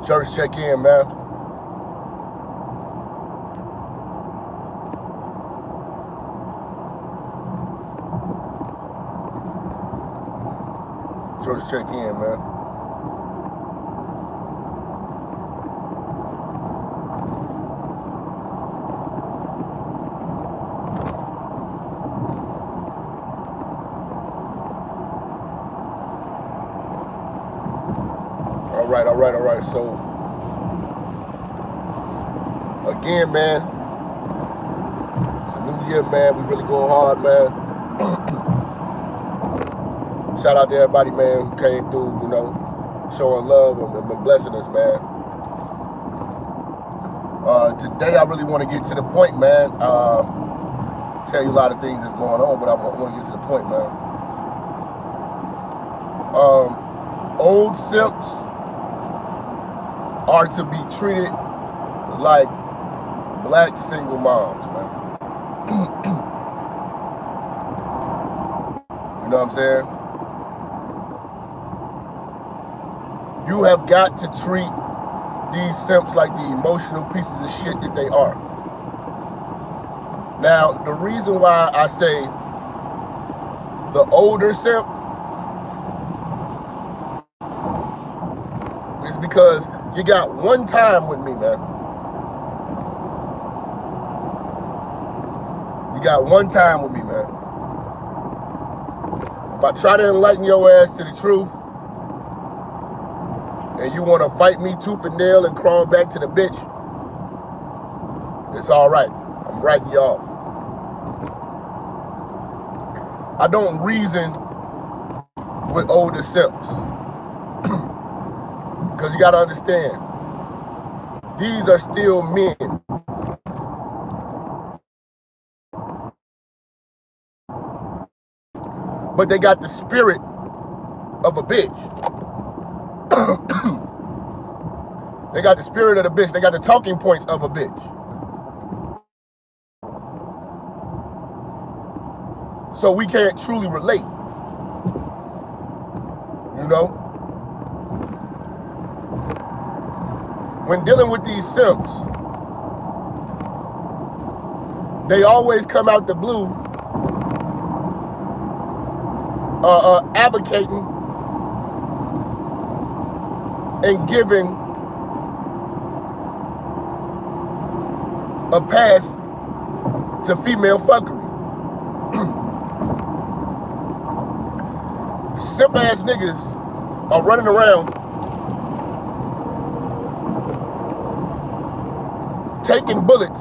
Church, check in, man. Church, check in, man. All right. So, again, man, it's a new year, man. We really going hard, man. Shout out to everybody, man, who came through, you know, showing love and blessing us, man. Today, I really want to get to the point, man. Tell you a lot of things that's going on, but I want to get to the point, man. Old simps are to be treated like black single moms, man. You know what I'm saying? You have got to treat these simps like the emotional pieces of shit that they are. Now, the reason why I say the older simp is because you got one time with me, man. You got one time with me, man. If I try to enlighten your ass to the truth, and you want to fight me tooth and nail and crawl back to the bitch, it's all right. I'm writing you off. I don't reason with older simps. Because you got to understand, these are still men. But they got the spirit of a bitch. They got the spirit of the bitch. They got the talking points of a bitch. So we can't truly relate. You know? When dealing with these simps, they always come out the blue advocating and giving a pass to female fuckery. Simp ass niggas are running around taking bullets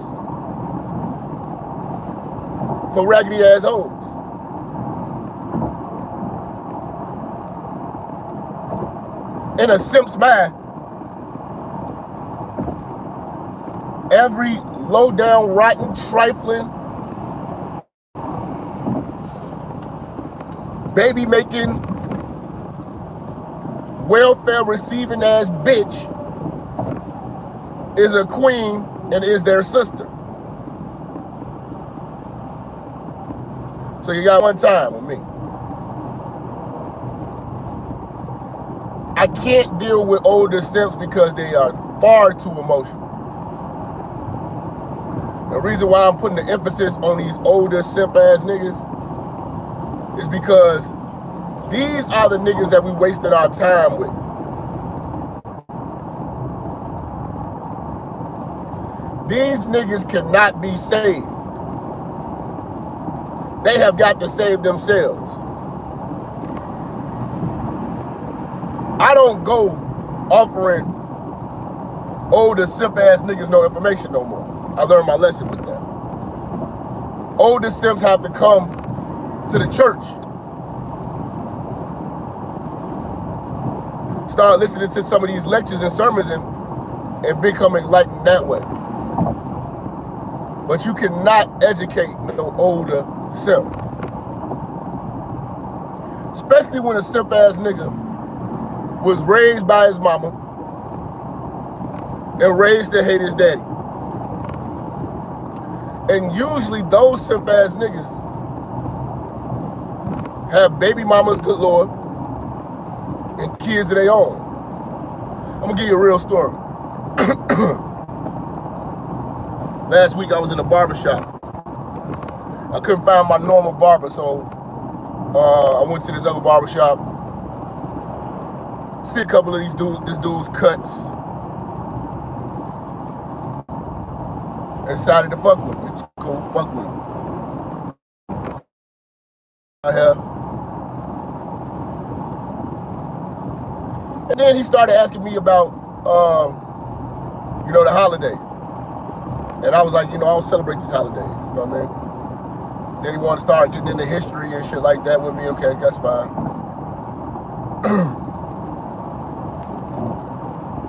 for raggedy ass hoes. In a simp's mind, every low down, rotten, trifling, baby making, welfare receiving ass bitch is a queen and is their sister. So you got one time with me. I can't deal with older simps because they are far too emotional. The reason why I'm putting the emphasis on these older simp ass niggas is because these are the niggas that we wasted our time with. These niggas cannot be saved. They have got to save themselves. I don't go offering older simp ass niggas no information no more. I learned my lesson with that. Older simps have to come to the church. Start listening to some of these lectures and sermons and become enlightened that way. But you cannot educate no older simp. Especially when a simp ass nigga was raised by his mama and raised to hate his daddy. And usually those simp ass niggas have baby mamas galore and kids of their own. gonna give you a real story. Last week I was in a barber shop. I couldn't find my normal barber, so I went to this other barber shop. See a couple of this dude's cuts. And decided to fuck with him. It's cool, fuck with him. And then he started asking me about, the holiday. And I was like, I don't celebrate these holidays, you know what I mean? Then he wanted to start getting into history and shit like that with me. Okay, that's fine.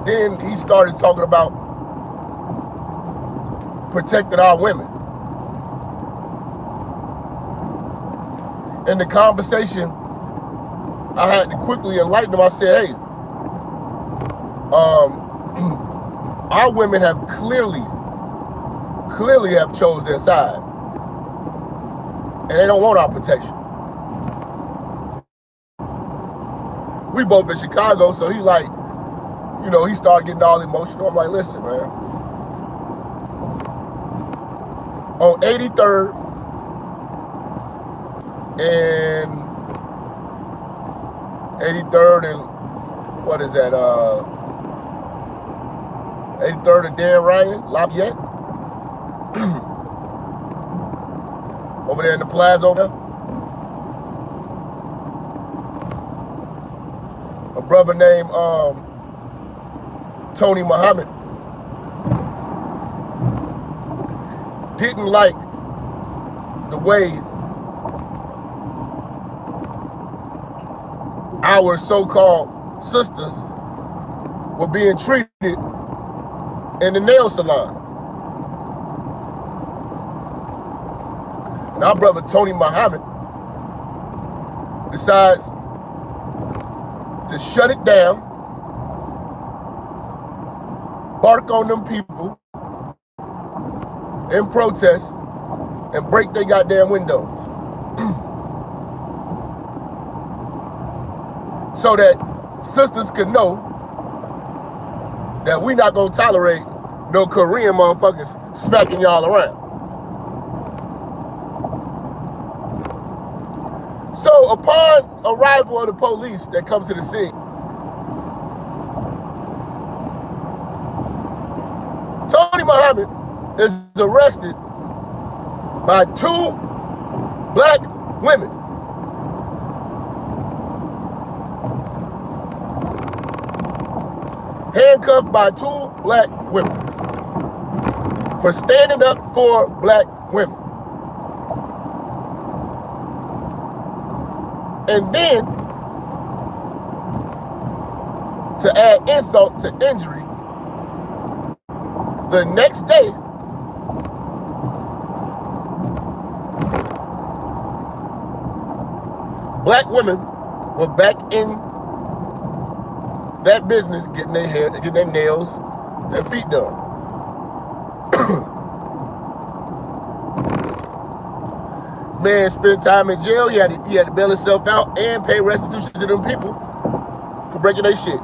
Then he started talking about protecting our women. In the conversation, I had to quickly enlighten him. I said, hey, our women have clearly have chose their side. And they don't want our protection. We both in Chicago, so he like, he started getting all emotional. I'm like, listen, man. On 83rd and what is that? 83rd and Dan Ryan, Lafayette. Over there in the plaza over there. A brother named Tony Muhammad didn't like the way our so-called sisters were being treated in the nail salon. And our brother Tony Muhammad decides to shut it down, bark on them people in protest, and break their goddamn windows. So that sisters could know that we not gonna tolerate no Korean motherfuckers smacking y'all around. So upon arrival of the police that comes to the scene, Tony Muhammad is arrested by 2 black women. Handcuffed by 2 black women for standing up for black women. And then, to add insult to injury, the next day, black women were back in that business, getting their hair, getting their nails, their feet done. Man spent time in jail. He had to bail himself out and pay restitution to them people for breaking their shit.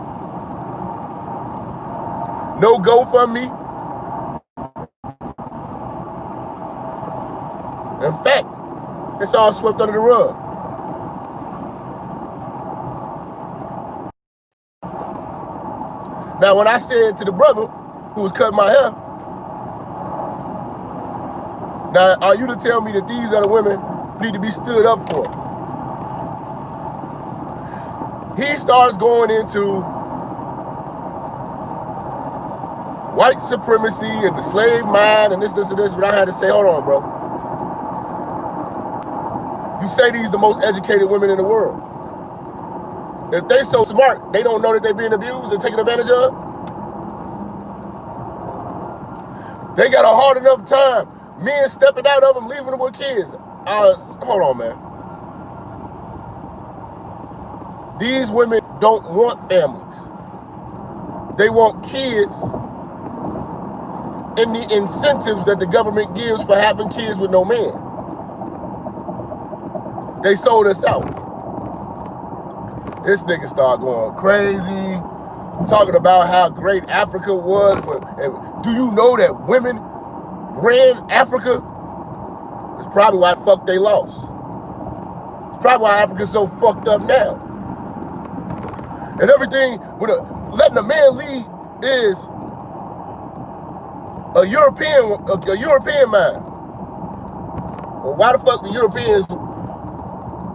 No GoFundMe. In fact, it's all swept under the rug. Now, when I said to the brother who was cutting my hair, now, are you to tell me that these are the women need to be stood up for? He starts going into white supremacy and the slave mind and this, and this, but I had to say, hold on, bro. You say these the most educated women in the world. If they so smart, they don't know that they're being abused and taken advantage of. They got a hard enough time. Men stepping out of them, leaving them with kids. Hold on, man. These women don't want families. They want kids and the incentives that the government gives for having kids with no man. They sold us out. This nigga started going crazy. talking about how great Africa was. And do you know that women ran Africa? It's probably why the fuck they lost. It's probably why Africa's so fucked up now. And everything with letting a man lead is a European mind. Well, why the fuck the Europeans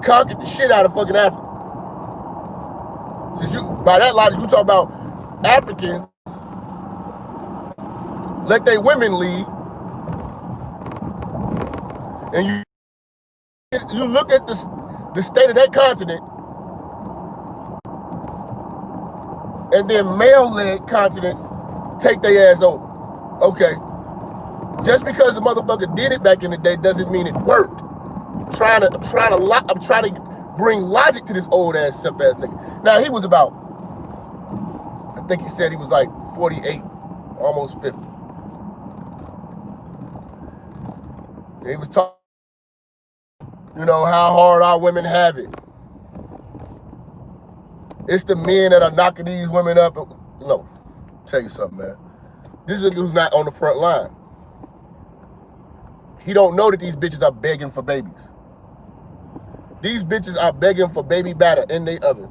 conquered the shit out of fucking Africa? Since by that logic, you talk about Africans let their women lead, and you look at the state of that continent, and then male-led continents take their ass over. Okay, just because the motherfucker did it back in the day doesn't mean it worked. I'm trying to bring logic to this old ass simp ass nigga. Now he was about, I think he said he was like 48, almost 50. And he was talking, you know, how hard our women have it. It's the men that are knocking these women up. No, tell you something, man. This is a nigga who's not on the front line. He don't know that these bitches are begging for babies. These bitches are begging for baby batter in their oven.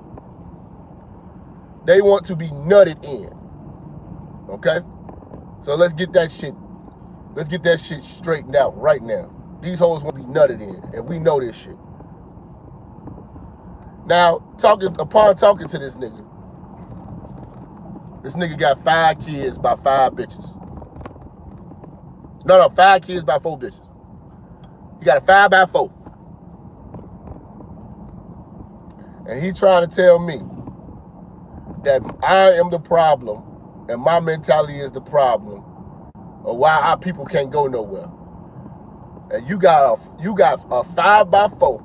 They want to be nutted in. Okay? So let's get that shit straightened out right now. These hoes want to be nutted in, and we know this shit. Now, upon talking to this nigga got 5 kids by 5 bitches. No, 5 kids by 4 bitches. He got a 5 by 4. And he trying to tell me that I am the problem and my mentality is the problem of why our people can't go nowhere. And you got a 5 by 4,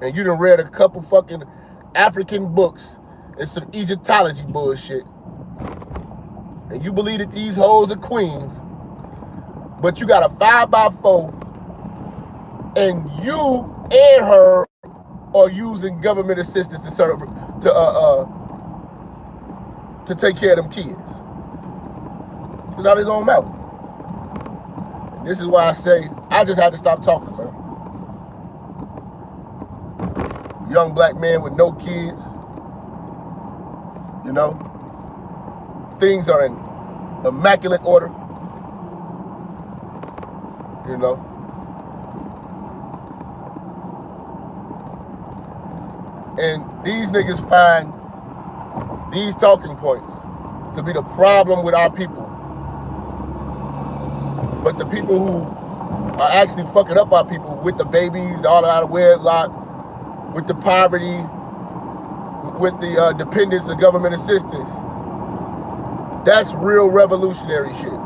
and you done read a couple fucking African books and some Egyptology bullshit, and you believe that these hoes are queens, but you got a 5 by 4, and you and her are using government assistance to take care of them kids. It's out his own mouth. And this is why I say I just had to stop talking, man. Young black man with no kids. You know, things are in immaculate order. You know. And these niggas find these talking points to be the problem with our people. But the people who are actually fucking up our people with the babies, all out of wedlock, with the poverty, with the dependence of government assistance, that's real revolutionary shit.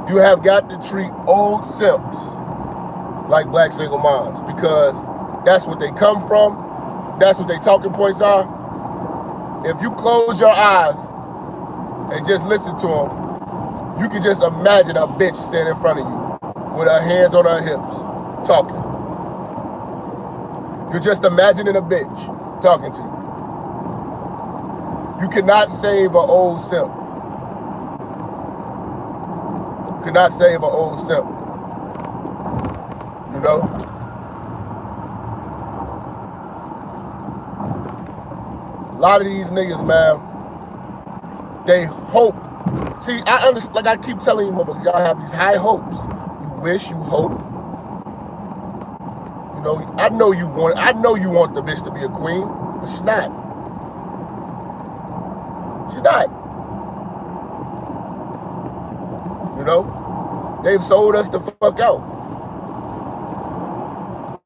You have got to treat old simps like black single moms, because that's what they come from. That's what their talking points are. If you close your eyes and just listen to them, you can just imagine a bitch standing in front of you with her hands on her hips talking. You're just imagining a bitch talking to you. You cannot save an old simp. You cannot save an old simp. You know? A lot of these niggas, man, they hope. See, I understand, like I keep telling you, motherfuckers, y'all have these high hopes. You wish, you hope. You know, I know you want the bitch to be a queen, but she's not. She's not. You know? They've sold us the fuck out.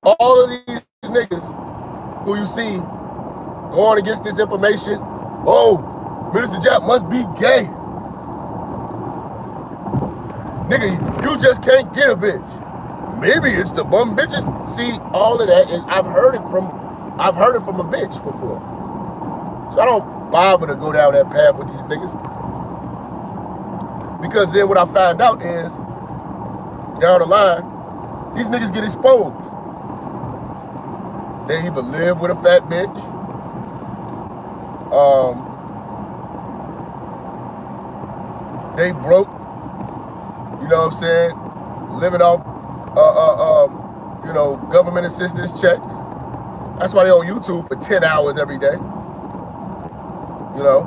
All of these niggas who you see going against this information, oh, Minister Jap must be gay. Nigga, you just can't get a bitch. Maybe it's the bum bitches. See, all of that is, I've heard it from a bitch before. So I don't bother to go down that path with these niggas. Because then what I find out is, down the line, these niggas get exposed. They either live with a fat bitch, they broke, you know what I'm saying, living off, you know, government assistance checks. That's why they on YouTube for 10 hours every day, you know,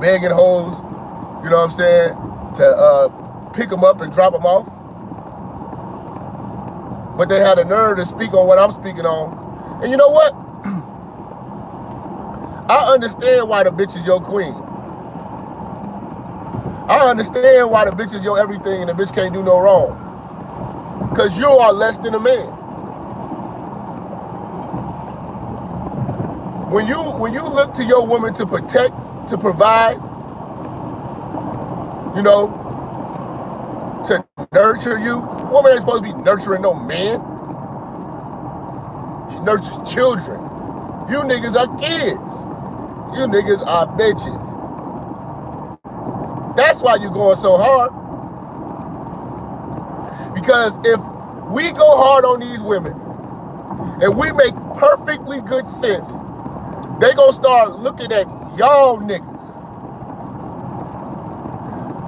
begging hoes, you know what I'm saying, to pick them up and drop them off. But they had a nerve to speak on what I'm speaking on. And you know what? I understand why the bitch is your queen. I understand why the bitch is your everything and the bitch can't do no wrong. Because you are less than a man. When you look to your woman to protect, to provide, you know, to nurture you, woman ain't supposed to be nurturing no man. She nurtures children. You niggas are kids. You niggas are bitches. That's why you're going so hard. Because if we go hard on these women and we make perfectly good sense, they gonna start looking at y'all niggas.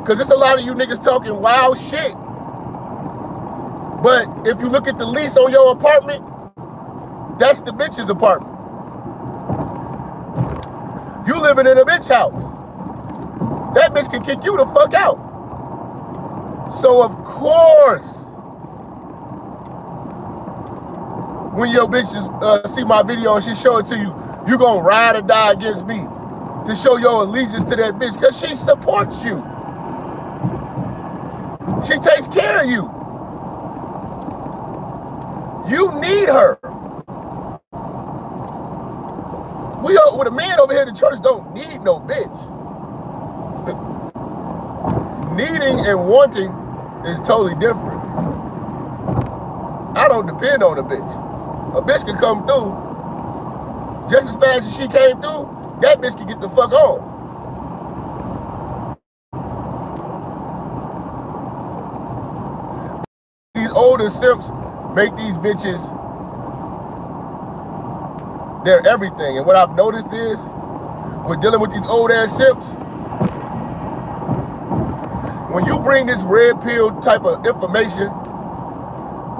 Because there's a lot of you niggas talking wild shit. But if you look at the lease on your apartment, that's the bitch's apartment. You living in a bitch house. That bitch can kick you the fuck out. So of course, when your bitches see my video and she show it to you, you gonna ride or die against me to show your allegiance to that bitch because she supports you. She takes care of you. You need her. With a man over here in the church don't need no bitch. Needing and wanting is totally different. I don't depend on a bitch. A bitch can come through just as fast as she came through. That bitch can get the fuck on. These older simps make these bitches their everything. And what I've noticed is, we're dealing with these old ass simps. When you bring this red pill type of information,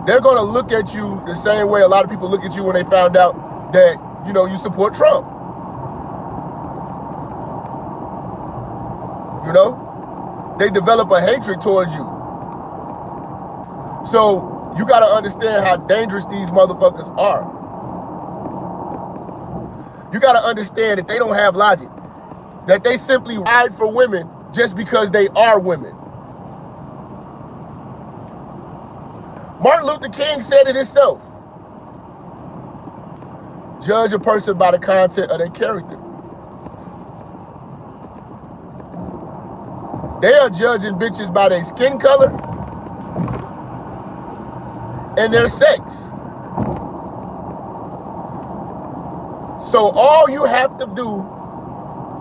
they're gonna look at you the same way a lot of people look at you when they found out that, you know, you support Trump. You know? They develop a hatred towards you. So you gotta understand how dangerous these motherfuckers are. You gotta understand that they don't have logic. That they simply ride for women just because they are women. Martin Luther King said it himself. Judge a person by the content of their character. They are judging bitches by their skin color and their sex. So all you have to do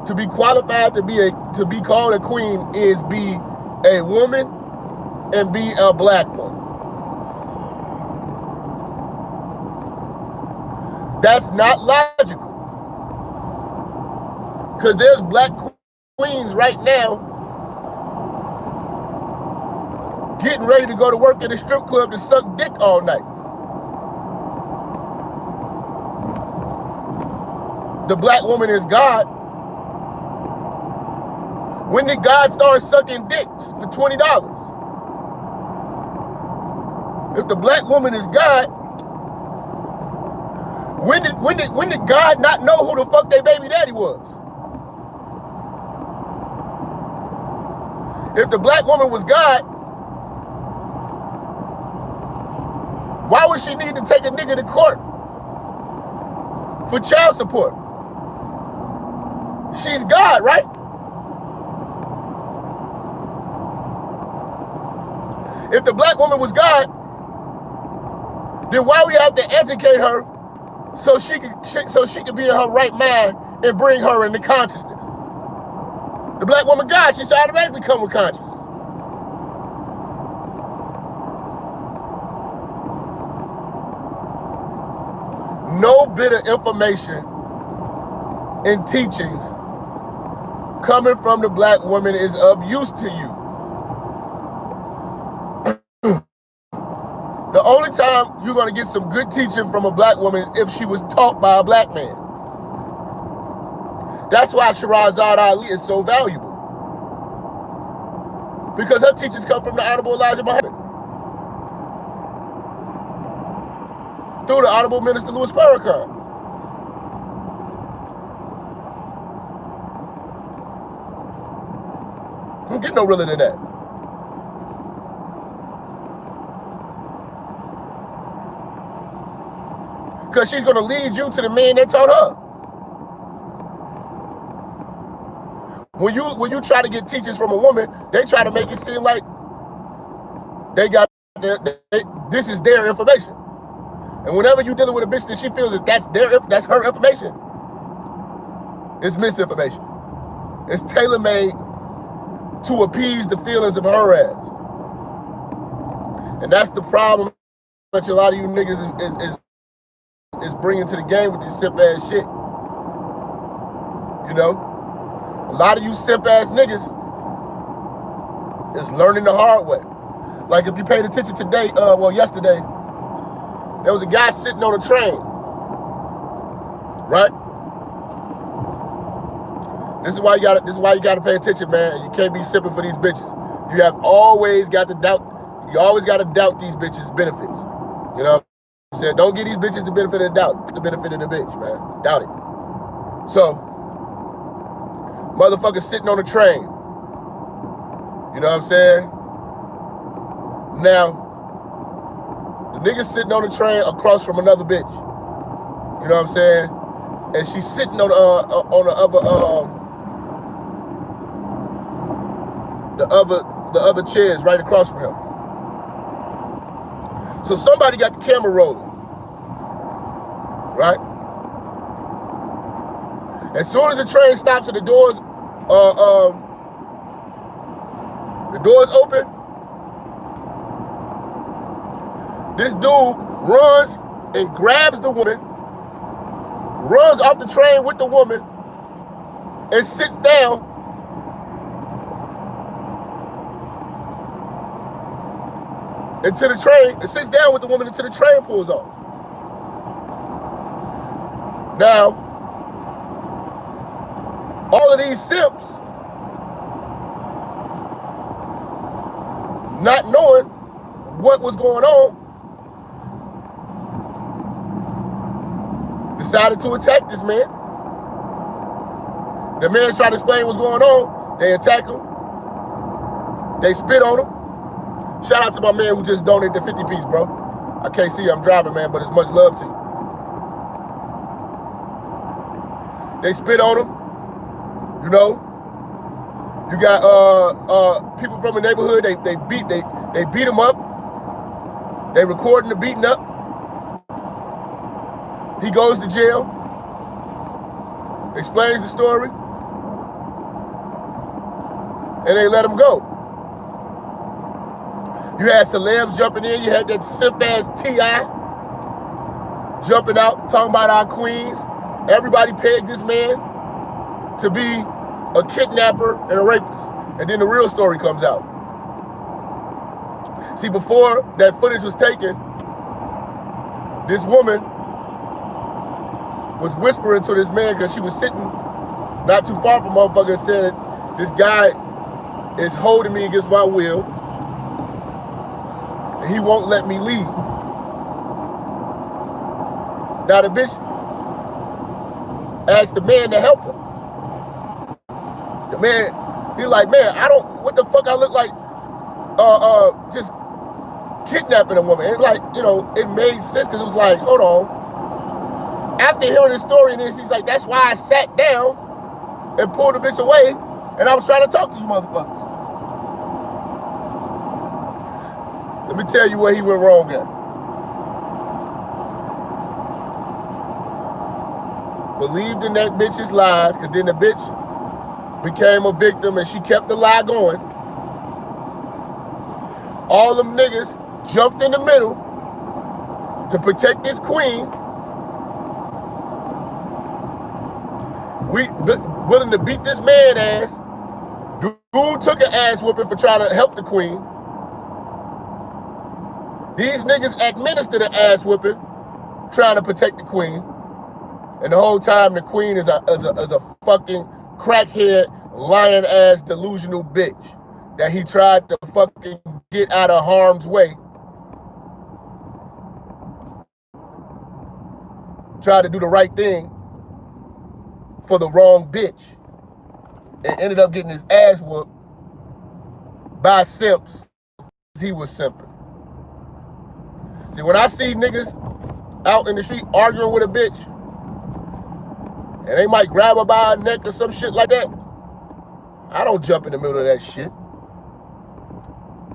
to be qualified to be called a queen is be a woman and be a black woman. That's not logical. Because there's black queens right now getting ready to go to work at a strip club to suck dick all night. The black woman is God. When did God start sucking dicks for $20? If the black woman is God, when did God not know who the fuck their baby daddy was? If the black woman was God, why would she need to take a nigga to court for child support? She's God, right? If the black woman was God, then why we have to educate her so she could be in her right mind and bring her into consciousness? The black woman God, she should automatically come with consciousness. bit of information and teachings coming from the black woman is of use to you. The only time you're going to get some good teaching from a black woman is if she was taught by a black man. That's why Shahrazad Ali is so valuable. Because her teachings come from the Honorable Elijah Muhammad. Through the Honorable Minister Louis Farrakhan. Don't get no realer than that. Because she's going to lead you to the man that taught her. When you try to get teachings from a woman, they try to make it seem like they got this is their information. And whenever you're dealing with a bitch that she feels that that's her information, it's misinformation. It's tailor-made to appease the feelings of her ass. And that's the problem that a lot of you niggas is bringing to the game with this simp ass shit. You know? A lot of you simp ass niggas is learning the hard way. Like if you paid attention today, yesterday, there was a guy sitting on a train, right? This is why you gotta pay attention, man. You can't be simping for these bitches. You always got to doubt these bitches' benefits. You know what I'm saying? Don't give these bitches the benefit of the doubt, the benefit of the bitch, man. Doubt it. So, motherfucker sitting on a train. You know what I'm saying? Now, the nigga sitting on the train across from another bitch. You know what I'm saying? And she's sitting on the other chairs right across from him. So somebody got the camera rolling, right? As soon as the train stops and the doors open, this dude runs and grabs the woman, runs off the train with the woman, and sits down into the train, and sits down with the woman until the train pulls off. Now, all of these simps, not knowing what was going on, decided to attack this man. The man tried to explain what's going on. They attack him. They spit on him. Shout out to my man who just donated the 50 piece, bro. I can't see you, I'm driving, man, but it's much love to you. They spit on him. You know, you got people from the neighborhood. They beat him up. They recording the beating up. He goes to jail. Explains the story, and they let him go. You had celebs jumping in. You had that simp ass T.I. jumping out, talking about our queens. Everybody pegged this man to be a kidnapper and a rapist. And then the real story comes out. See, before that footage was taken, this woman was whispering to this man because she was sitting not too far from motherfucker and said, this guy is holding me against my will and he won't let me leave. Now the bitch asked the man to help her. The man, he's like, man, what the fuck I look like just kidnapping a woman. And like, you know, it made sense because it was like, hold on. After hearing the story and this, he's like, that's why I sat down and pulled the bitch away and I was trying to talk to you motherfuckers. Let me tell you where he went wrong at. Believed in that bitch's lies, because then the bitch became a victim and she kept the lie going. All them niggas jumped in the middle to protect this queen. willing to beat this man ass. Dude took an ass whooping for trying to help the queen. These niggas administered an ass whooping trying to protect the queen. And the whole time the queen is a fucking crackhead, lion ass, delusional bitch that he tried to fucking get out of harm's way. Tried to do the right thing for the wrong bitch. And ended up getting his ass whooped by Simps. He was simping. See, when I see niggas out in the street arguing with a bitch, and they might grab her by her neck or some shit like that, I don't jump in the middle of that shit.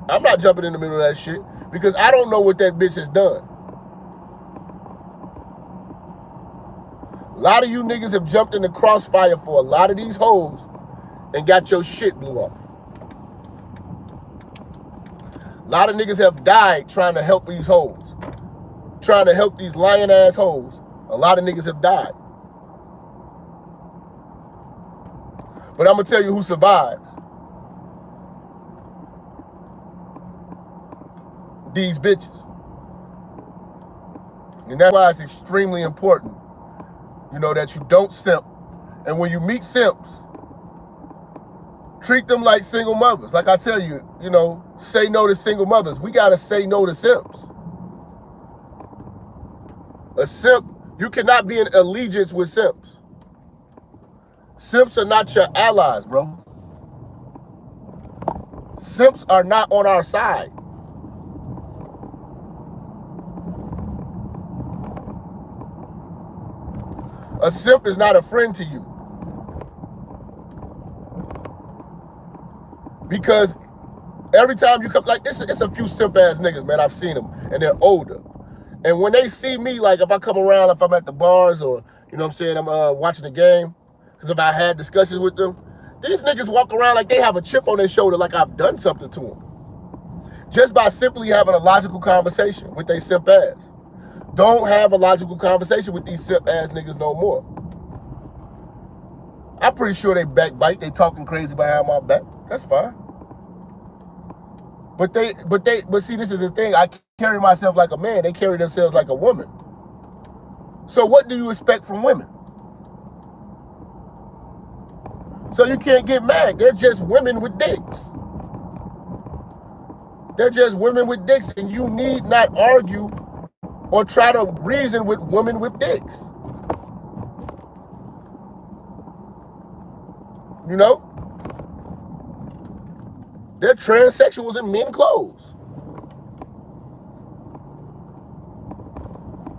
I'm not jumping in the middle of that shit because I don't know what that bitch has done. A lot of you niggas have jumped in the crossfire for a lot of these hoes and got your shit blew off. A lot of niggas have died trying to help these hoes. Trying to help these lion ass hoes. A lot of niggas have died. But I'm gonna tell you who survives. These bitches. And that's why it's extremely important, you know, that you don't simp. And when you meet simps, treat them like single mothers. Like I tell you, you know, say no to single mothers. We gotta say no to simps. A simp, you cannot be in allegiance with simps. Simps are not your allies, bro. Simps are not on our side. A simp is not a friend to you. Because every time you come, like, it's a few simp ass niggas, man. I've seen them, and they're older. And when they see me, like if I come around, if I'm at the bars or, you know what I'm saying, I'm watching the game, because if I had discussions with them, these niggas walk around like they have a chip on their shoulder, like I've done something to them. Just by simply having a logical conversation with they simp ass. Don't have a logical conversation with these simp ass niggas no more. I'm pretty sure they backbite, they talking crazy behind my back. That's fine. But see, this is the thing. I carry myself like a man. They carry themselves like a woman. So what do you expect from women? So you can't get mad. They're just women with dicks. They're just women with dicks, and you need not argue or try to reason with women with dicks. You know? They're transsexuals in men's clothes.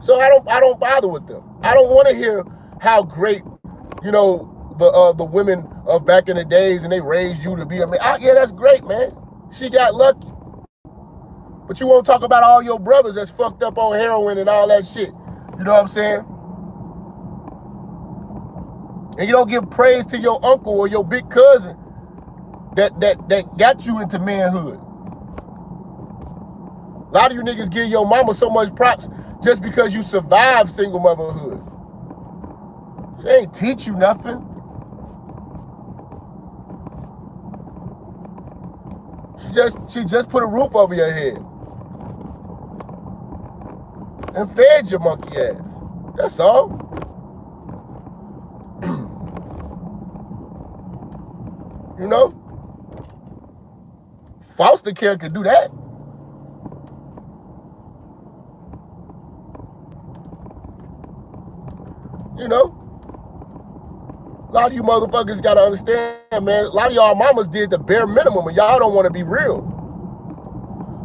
So I don't bother with them. I don't want to hear how great, you know, the women of back in the days and they raised you to be a man. Yeah, that's great, man. She got lucky. But you won't talk about all your brothers that's fucked up on heroin and all that shit. You know what I'm saying? And you don't give praise to your uncle or your big cousin that got you into manhood. A lot of you niggas give your mama so much props just because you survived single motherhood. She ain't teach you nothing. She just put a roof over your head and fed your monkey ass. That's all. You know? Foster care could do that. You know? A lot of you motherfuckers gotta understand, man. A lot of y'all mamas did the bare minimum and y'all don't want to be real.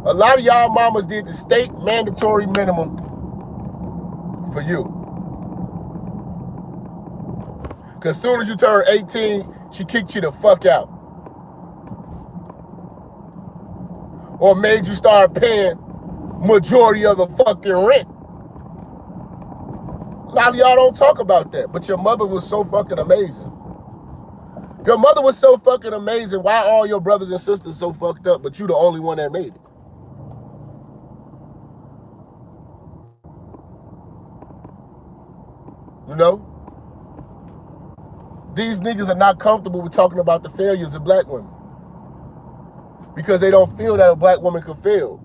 A lot of y'all mamas did the state mandatory minimum for you. Because as soon as you turn 18, she kicked you the fuck out. Or made you start paying majority of the fucking rent. A lot of y'all don't talk about that, but your mother was so fucking amazing. Your mother was so fucking amazing. Why all your brothers and sisters so fucked up, but you the only one that made it? You know? these niggas are not comfortable with talking about the failures of black women because they don't feel that a black woman could fail.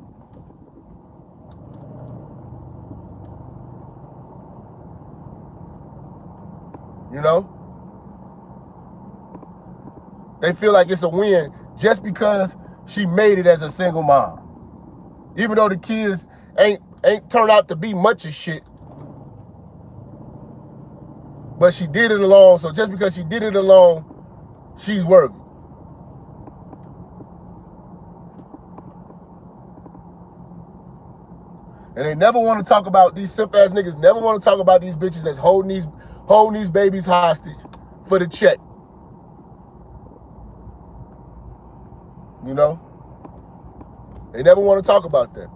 You know? They feel like it's a win just because she made it as a single mom. Even though the kids ain't turned out to be much of shit. But she did it alone, so just because she did it alone, she's worthy. And they never want to talk about, these simp ass niggas never want to talk about these bitches that's holding these babies hostage for the check. You know? They never want to talk about that.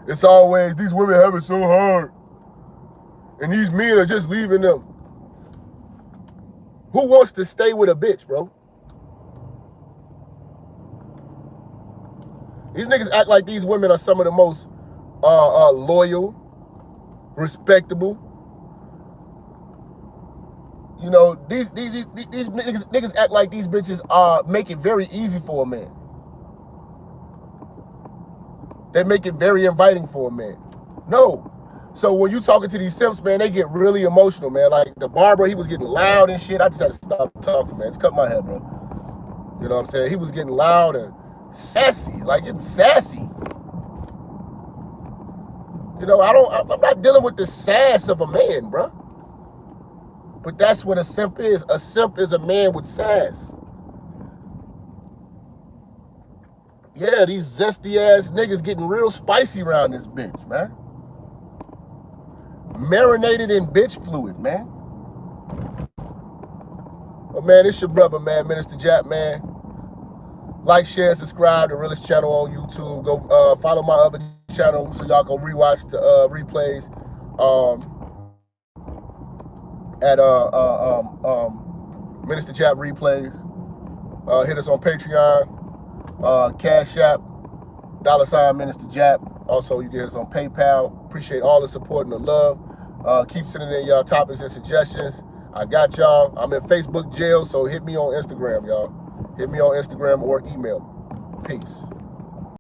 It's always, these women have it so hard. And these men are just leaving them. Who wants to stay with a bitch, bro? These niggas act like these women are some of the most loyal, respectable. You know, these niggas act like these bitches make it very easy for a man. They make it very inviting for a man. No. So when you talking to these simps, man, they get really emotional, man. Like the barber, he was getting loud and shit. I just had to stop talking, man. Just cut my hair, bro. You know what I'm saying? He was getting loud and sassy, like getting sassy. You know, I'm not dealing with the sass of a man, bro. But that's what a simp is. A simp is a man with sass. Yeah, these zesty ass niggas getting real spicy around this bitch, man. Marinated in bitch fluid, man. But man, it's your brother, man, Minister Jap, man. Like, share, subscribe to Realest Channel on YouTube. Go follow my other channel so y'all can rewatch the replays at Minister Jap Replays. Hit us on Patreon. Cash App, $ Minister Jap. Also, you get us on PayPal. Appreciate all the support and the love. Keep sending in y'all topics and suggestions. I got y'all. I'm in Facebook jail, so hit me on Instagram, y'all. Hit me on Instagram or email. Peace.